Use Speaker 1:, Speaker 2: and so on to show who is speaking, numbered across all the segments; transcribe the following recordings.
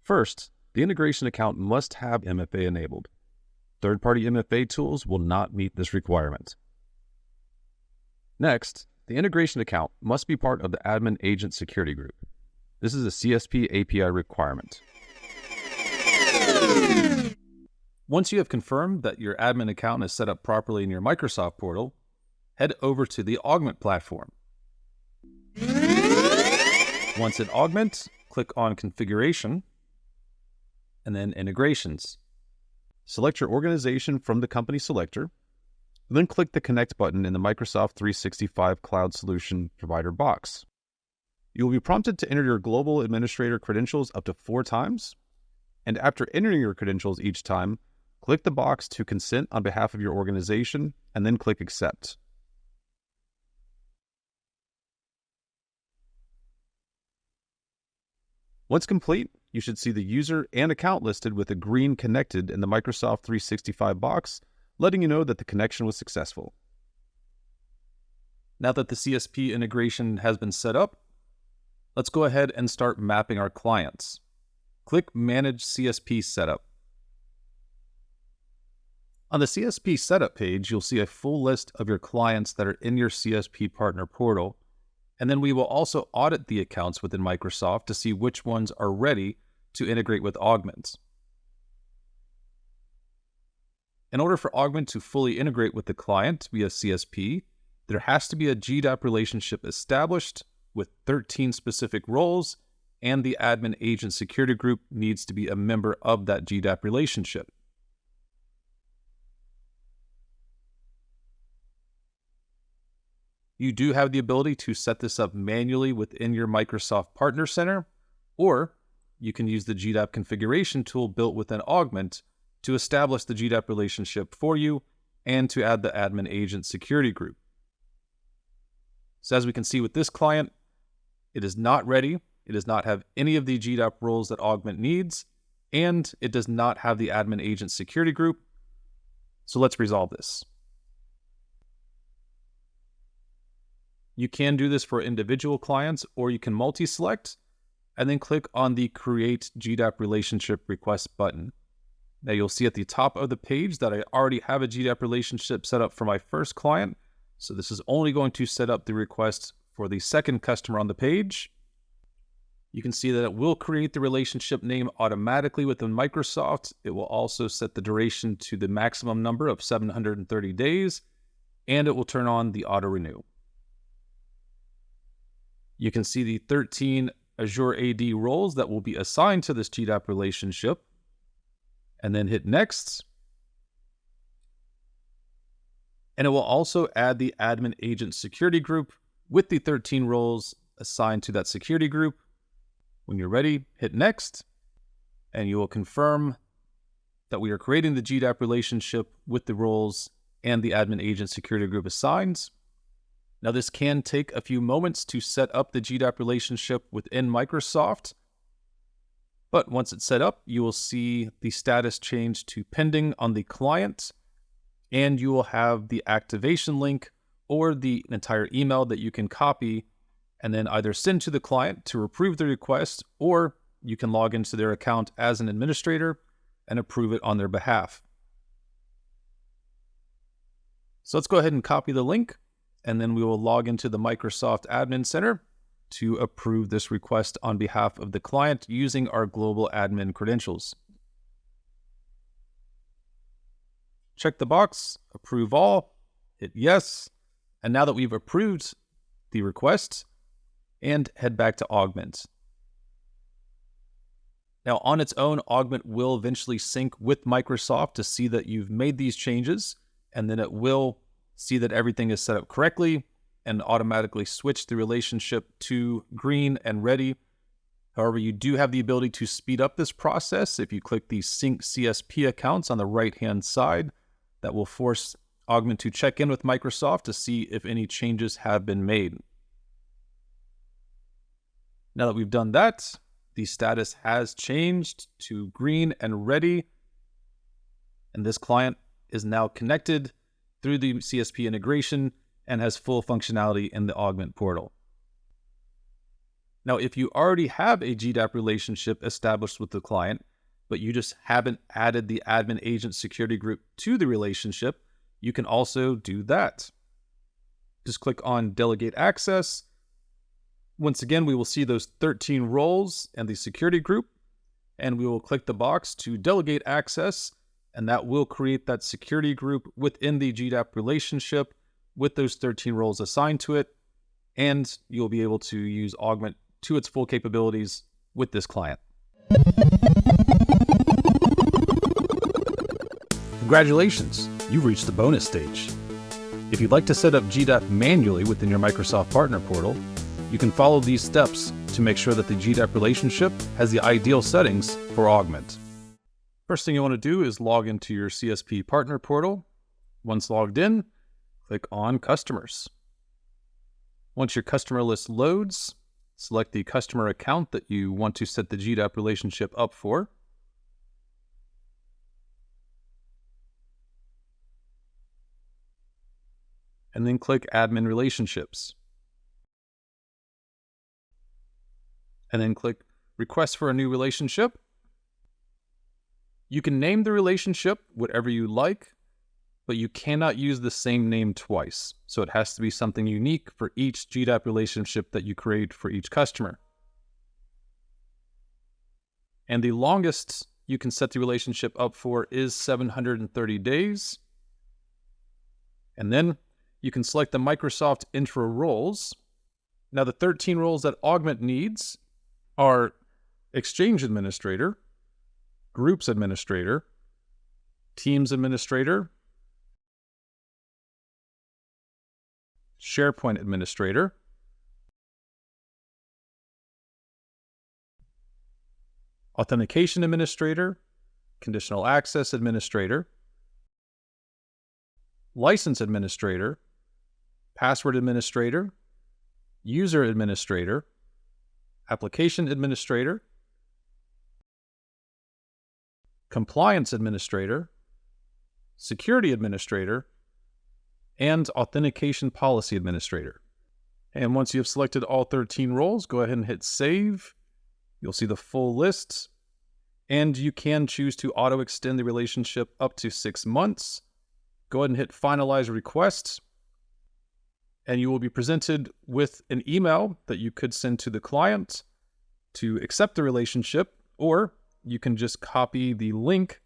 Speaker 1: First, the integration account must have MFA enabled. Third-party MFA tools will not meet this requirement. Next, the integration account must be part of the admin agent security group. This is a CSP API requirement. Once you have confirmed that your admin account is set up properly in your Microsoft portal, head over to the Augmentt platform. Once in Augmentt, click on Configuration, and then Integrations. Select your organization from the company selector, and then click the Connect button in the Microsoft 365 Cloud Solution Provider box. You will be prompted to enter your global administrator credentials up to 4 times, and after entering your credentials each time, click the box to consent on behalf of your organization, and then click Accept. Once complete, you should see the user and account listed with a green Connected in the Microsoft 365 box, letting you know that the connection was successful. Now that the CSP integration has been set up, let's go ahead and start mapping our clients. Click Manage CSP Setup. On the CSP Setup page, you'll see a full list of your clients that are in your CSP Partner Portal, and then we will also audit the accounts within Microsoft to see which ones are ready to integrate with Augmentt. In order for Augmentt to fully integrate with the client via CSP, there has to be a GDAP relationship established with 13 specific roles, and the admin agent security group needs to be a member of that GDAP relationship. You do have the ability to set this up manually within your Microsoft Partner Center, or you can use the GDAP configuration tool built within Augmentt to establish the GDAP relationship for you and to add the admin agent security group. So as we can see with this client, it is not ready, it does not have any of the GDAP roles that Augmentt needs, and it does not have the admin agent security group. So let's resolve this. You can do this for individual clients, or you can multi-select and then click on the Create GDAP Relationship Request button. Now you'll see at the top of the page that I already have a GDAP relationship set up for my first client. So this is only going to set up the request for the second customer on the page. You can see that it will create the relationship name automatically within Microsoft. It will also set the duration to the maximum number of 730 days, and it will turn on the auto renew. You can see the 13 Azure AD roles that will be assigned to this GDAP relationship, and then hit Next. And it will also add the admin agent security group with the 13 roles assigned to that security group. When you're ready, hit Next, and you will confirm that we are creating the GDAP relationship with the roles and the admin agent security group assigned. Now, this can take a few moments to set up the GDAP relationship within Microsoft, but once it's set up, you will see the status change to pending on the client, and you will have the activation link or the entire email that you can copy and then either send to the client to approve the request, or you can log into their account as an administrator and approve it on their behalf. So let's go ahead and copy the link, and then we will log into the Microsoft Admin Center to approve this request on behalf of the client using our global admin credentials. Check the box, approve all, hit yes, and now that we've approved the request, and head back to Augmentt. Now, on its own, Augmentt will eventually sync with Microsoft to see that you've made these changes, and then it will see that everything is set up correctly and automatically switch the relationship to green and ready. However, you do have the ability to speed up this process if you click the Sync CSP accounts on the right-hand side. That will force Augmentt to check in with Microsoft to see if any changes have been made. Now that we've done that, the status has changed to green and ready, and this client is now connected through the CSP integration and has full functionality in the Augmentt portal. Now, if you already have a GDAP relationship established with the client, but you just haven't added the admin agent security group to the relationship, you can also do that. Just click on Delegate Access. Once again, we will see those 13 roles and the security group, and we will click the box to Delegate Access, and that will create that security group within the GDAP relationship with those 13 roles assigned to it, and you'll be able to use Augmentt to its full capabilities with this client. Congratulations, you've reached the bonus stage. If you'd like to set up GDAP manually within your Microsoft Partner Portal, you can follow these steps to make sure that the GDAP relationship has the ideal settings for Augmentt. First thing you want to do is log into your CSP Partner Portal. Once logged in, click on Customers. Once your customer list loads, select the customer account that you want to set the GDAP relationship up for. And then click Admin Relationships. And then click Request for a new relationship. You can name the relationship whatever you like, but you cannot use the same name twice. So it has to be something unique for each GDAP relationship that you create for each customer. And the longest you can set the relationship up for is 730 days. And then you can select the Microsoft intro roles. Now the 13 roles that Augmentt needs are Exchange Administrator, Groups Administrator, Teams Administrator, SharePoint Administrator, Authentication Administrator, Conditional Access Administrator, License Administrator, Password Administrator, User Administrator, Application Administrator, Compliance Administrator, Security Administrator, and Authentication Policy Administrator. And once you have selected all 13 roles, go ahead and hit Save. You'll see the full list, and you can choose to auto-extend the relationship up to 6 months. Go ahead and hit Finalize Request, and you will be presented with an email that you could send to the client to accept the relationship, or you can just copy the link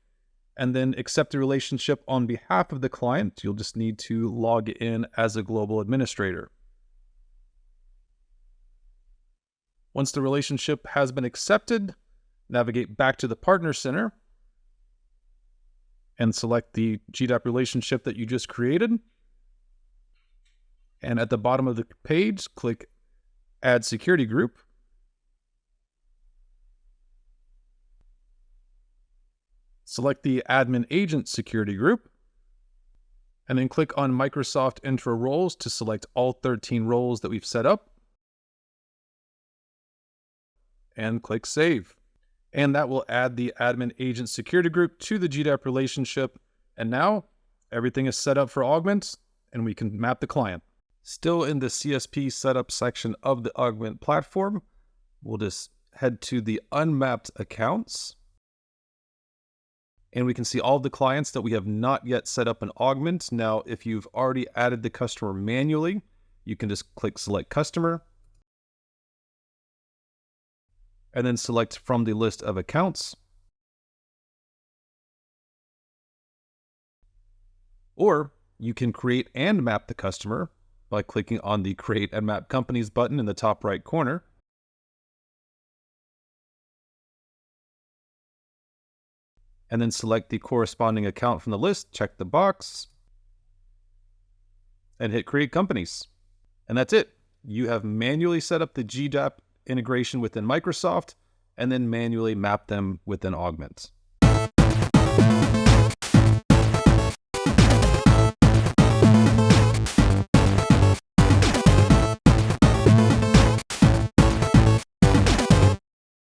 Speaker 1: and then accept the relationship on behalf of the client. You'll just need to log in as a global administrator. Once the relationship has been accepted, navigate back to the Partner Center and select the GDAP relationship that you just created. And at the bottom of the page, click Add Security Group. Select the Admin Agent Security Group, and then click on Microsoft Intro Roles to select all 13 roles that we've set up, and click Save. And that will add the Admin Agent Security Group to the GDAP relationship, and now everything is set up for Augmentt, and we can map the client. Still in the CSP setup section of the Augmentt platform, we'll just head to the unmapped accounts. And we can see all of the clients that we have not yet set up in Augmentt. Now, if you've already added the customer manually, you can just click Select Customer, and then select from the list of accounts. Or you can create and map the customer by clicking on the Create and Map Companies button in the top right corner. And then select the corresponding account from the list, check the box, and hit Create Companies. And that's it. You have manually set up the GDAP integration within Microsoft, and then manually map them within Augmentt.